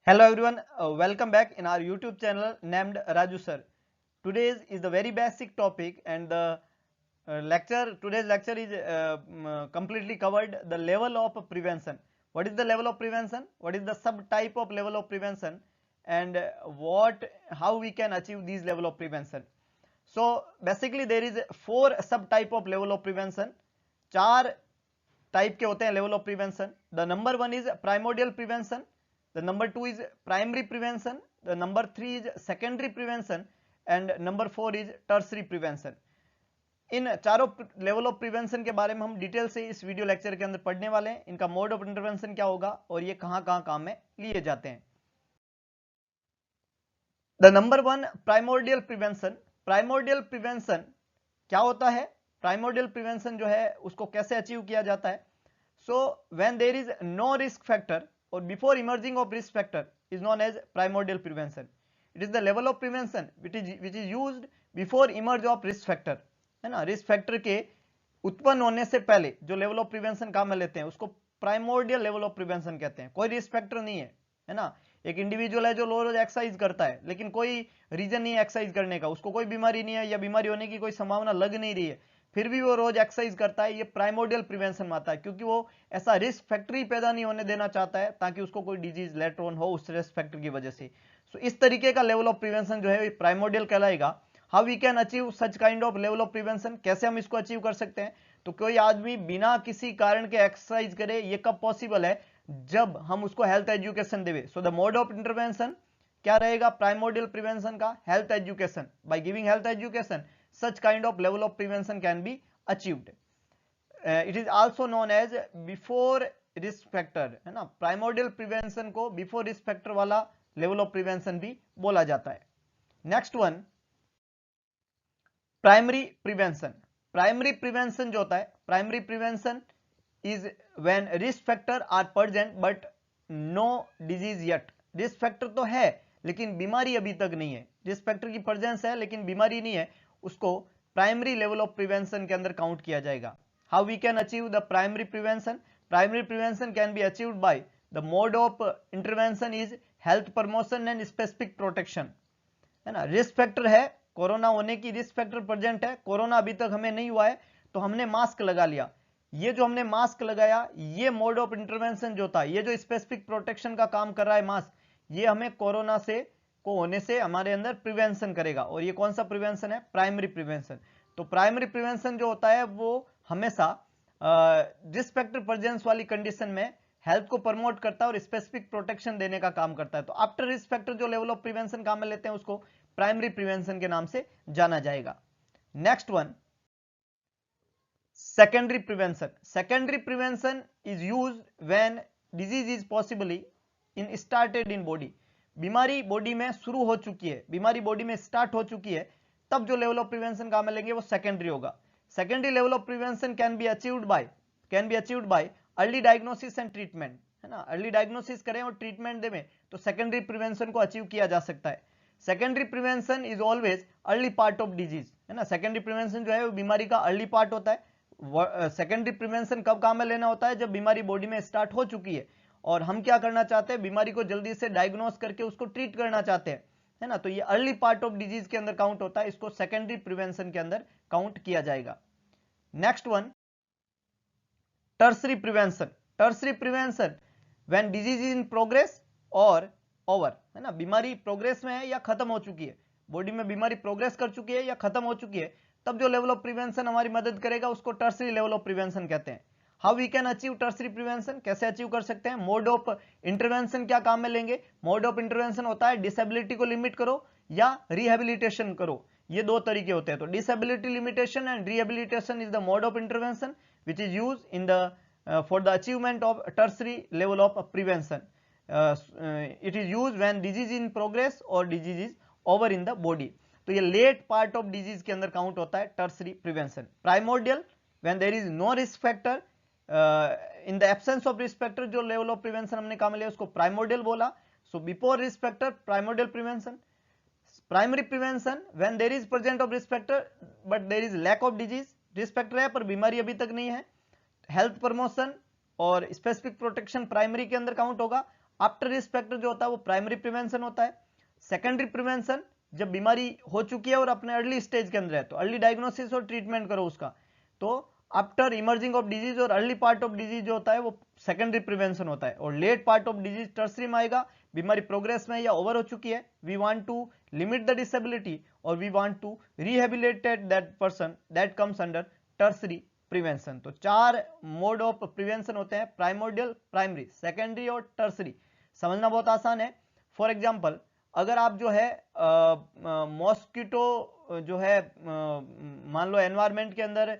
Hello everyone, welcome back in our YouTube channel named Raju Sir. Today's is the very basic topic and the today's lecture is completely covered the level of prevention. What is the level of prevention? What is the subtype of level of prevention? And how we can achieve these level of prevention. So basically there is 4 subtype of level of prevention. 4 type के होते हैं level of prevention. The number 1 is primordial prevention, the number 2 is primary prevention, the number 3 is secondary prevention and number 4 is tertiary prevention. इन चारों level of prevention के बारे में हम detail से इस वीडियो लेक्चर के अंदर पढ़ने वाले हैं. इनका मोड ऑफ इंटरवेंशन क्या होगा और ये कहां कहां काम में लिए जाते हैं. The number 1 primordial prevention. Primordial prevention क्या होता है? प्राइमोडियल प्रिवेंशन जो है उसको कैसे अचीव किया जाता है? So when there is no risk factor और before emerging of risk factor is known as primordial prevention. It is the level of prevention which is used before emerge of risk factor, है ना. Risk factor के उत्पन्न होने से पहले जो level of prevention काम में लेते हैं उसको प्राइमोडियल लेवल ऑफ प्रिवेंशन कहते हैं. कोई रिस्क फैक्टर नहीं है ना. एक इंडिविजुअल है जो रोज एक्सरसाइज करता है लेकिन कोई रीजन नहीं है एक्सरसाइज करने का, उसको कोई बीमारी नहीं है या बीमारी होने की कोई संभावना लग नहीं रही है, फिर भी वो रोज एक्सरसाइज करता है. ये प्राइमोडियल प्रिवेंशन में आता है क्योंकि वो ऐसा रिस्क फैक्टर ही पैदा नहीं होने देना चाहता है ताकि उसको कोई डिजीज लेटर ऑन हो उस रिस्क फैक्टर की वजह से. सो इस तरीके का लेवल ऑफ प्रिवेंशन जो है प्राइमोडियल कहलाएगा. How we can achieve such kind of level of prevention, कैसे हम इसको अचीव कर सकते हैं? तो कोई आदमी बिना किसी कारण के एक्सरसाइज करे ये कब पॉसिबल है? जब हम उसको हेल्थ एजुकेशन देवे. So the mode of intervention क्या रहेगा प्राइमोडियल प्रिवेंशन का? Health education. By giving health education such kind of level of prevention can be achieved. It is also known as before risk factor, है ना. Primordial prevention को before risk factor वाला level of prevention भी बोला जाता है. Next one primary prevention. Primary prevention जो होता है, primary prevention is when risk factor are present but no disease yet. Risk factor तो है लेकिन बीमारी अभी तक नहीं है. रिस्क फैक्टर की प्रेजेंस है लेकिन बीमारी नहीं है, उसको प्राइमरी लेवल ऑफ प्रिवेंशन के अंदर काउंट किया जाएगा. How we can achieve the primary prevention? Primary prevention can be achieved by the mode of intervention is health promotion and specific protection, है ना. रिस्क फैक्टर है, कोरोना होने की risk factor present है, कोरोना अभी तक हमें नहीं हुआ है तो हमने मास्क लगा लिया. ये जो हमने मास्क लगाया ये मोड ऑफ इंटरवेंशन जो था, ये जो स्पेसिफिक प्रोटेक्शन का काम कर रहा है मास्क, ये हमें कोरोना से को होने से हमारे अंदर प्रिवेंशन करेगा. और ये कौन सा प्रिवेंशन है? Primary prevention. तो प्राइमरी प्रिवेंशन जो होता है वो हमेशा रिस्क फैक्टर प्रेजेंस वाली कंडीशन में हेल्थ को प्रमोट करता है और स्पेसिफिक प्रोटेक्शन देने का काम करता है. तो आफ्टर रिस्क फैक्टर जो लेवल ऑफ प्रिवेंशन काम में लेते हैं उसको प्राइमरी प्रिवेंशन के नाम से जाना जाएगा. Next one secondary prevention. Secondary prevention is used when disease is possibly in started in body. बीमारी बॉडी में शुरू हो चुकी है, बीमारी बॉडी में स्टार्ट हो चुकी है, तब जो लेवल ऑफ प्रिवेंशन काम में लेंगे वो सेकेंडरी होगा. Secondary level of prevention can be achieved bye early diagnosis and treatment, है ना. अर्ली डायग्नोसिस करें और ट्रीटमेंट दें तो सेकेंडरी प्रिवेंशन को अचीव किया जा सकता है. Secondary prevention is always early part of disease, है ना. सेकेंडरी प्रिवेंशन जो है वो बीमारी का अर्ली पार्ट होता है. सेकेंडरी प्रिवेंशन कब काम में लेना होता है? जब बीमारी बॉडी में स्टार्ट हो चुकी है और हम क्या करना चाहते हैं? बीमारी को जल्दी से डायग्नोस करके उसको ट्रीट करना चाहते हैं, है ना. तो ये अर्ली पार्ट ऑफ डिजीज के अंदर काउंट होता है, इसको सेकेंडरी प्रिवेंशन के अंदर काउंट किया जाएगा. Next one tertiary prevention. Tertiary prevention when disease is in progress और ओवर, है ना. बीमारी प्रोग्रेस में है या खत्म हो चुकी है, बॉडी में बीमारी प्रोग्रेस कर चुकी है या खत्म हो चुकी है, तब जो लेवल ऑफ प्रिवेंशन हमारी मदद करेगा उसको टर्सरी लेवल ऑफ प्रिवेंशन कहते हैं. How we can achieve tertiary prevention, कैसे अचीव कर सकते हैं? मोड ऑफ इंटरवेंशन क्या काम में लेंगे? मोड ऑफ इंटरवेंशन होता है डिसेबिलिटी को लिमिट करो या रिहेबिलिटेशन करो. ये दो तरीके होते हैं. तो disability limitation and rehabilitation is the mode of intervention which is use in the for the achievement of tertiary level of prevention. It is use when disease in progress और disease is over in the body. तो ये late part of disease के अंदर count होता है tertiary prevention. Primordial when there is no risk factor, in the absence of risk factor जो level of prevention हमने काम लिया उसको प्राइमोडियल बोला. So before risk factor primordial prevention. Primary prevention when there is present of risk factor but there is lack of disease. Risk factor है पर बीमारी अभी तक नहीं है, हेल्थ प्रमोशन और स्पेसिफिक प्रोटेक्शन प्राइमरी के अंदर काउंट होगा. आफ्टर रिस्क फैक्टर जो होता है वो प्राइमरी प्रिवेंशन होता है। सेकेंडरी प्रिवेंशन जब बीमारी हो चुकी है और अपने अर्ली स्टेज के अंदर है तो अर्ली डायग्नोसिस और ट्रीटमेंट करो उसका। तो आफ्टर इमर्जिंग ऑफ डिजीज और अर्ली पार्ट ऑफ डिजीज जो होता है वो सेकेंडरी प्रिवेंशन होता है। और late part of disease tertiary में आएगा, बीमारी प्रोग्रेस में या ओवर हो चुकी है, we want to limit the disability और we want to rehabilitate that person, that comes under tertiary prevention. तो 4 मोड ऑफ प्रिवेंशन होते हैं, प्राइमोर्डियल, प्राइमरी, सेकेंडरी और टर्सरी। समझना बहुत आसान है। फॉर एग्जाम्पल अगर आप जो है मॉस्किटो जो है मान लो एनवायरमेंट के अंदर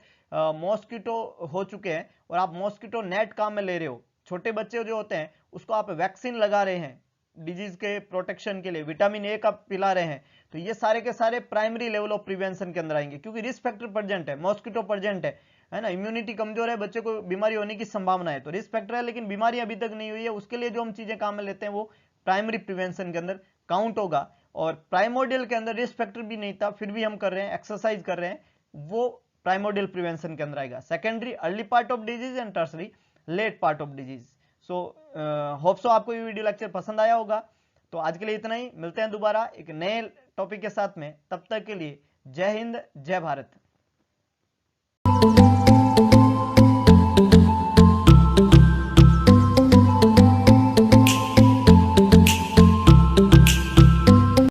मॉस्किटो हो चुके हैं और आप मॉस्किटो नेट काम में ले रहे हो, छोटे बच्चे जो होते हैं उसको आप वैक्सीन लगा रहे हैं डिजीज के प्रोटेक्शन के लिए, विटामिन ए का पिला रहे हैं, तो ये सारे के सारे प्राइमरी लेवल ऑफ प्रिवेंशन के अंदर आएंगे क्योंकि रिस्क फैक्टर प्रेजेंट है, मॉस्किटो प्रेजेंट है ना, इम्यूनिटी कमजोर है, बच्चे को बीमारी होने की संभावना है, तो रिस्क फैक्टर है लेकिन बीमारी अभी तक नहीं हुई है, उसके लिए जो हम चीजें काम में लेते हैं वो प्राइमरी प्रिवेंशन के अंदर काउंट होगा। और प्राइमोडियल के अंदर रिस्क फैक्टर भी नहीं था फिर भी हम कर रहे हैं, एक्सरसाइज कर रहे हैं, वो प्राइमोडियल प्रिवेंशन के अंदर आएगा। Secondary early part of disease and tertiary late part of disease. So hope so आपको ये वीडियो लेक्चर पसंद आया होगा। तो आज के लिए इतना ही, मिलते हैं दोबारा एक नए टॉपिक के साथ में, तब तक के लिए जय हिंद जय भारत।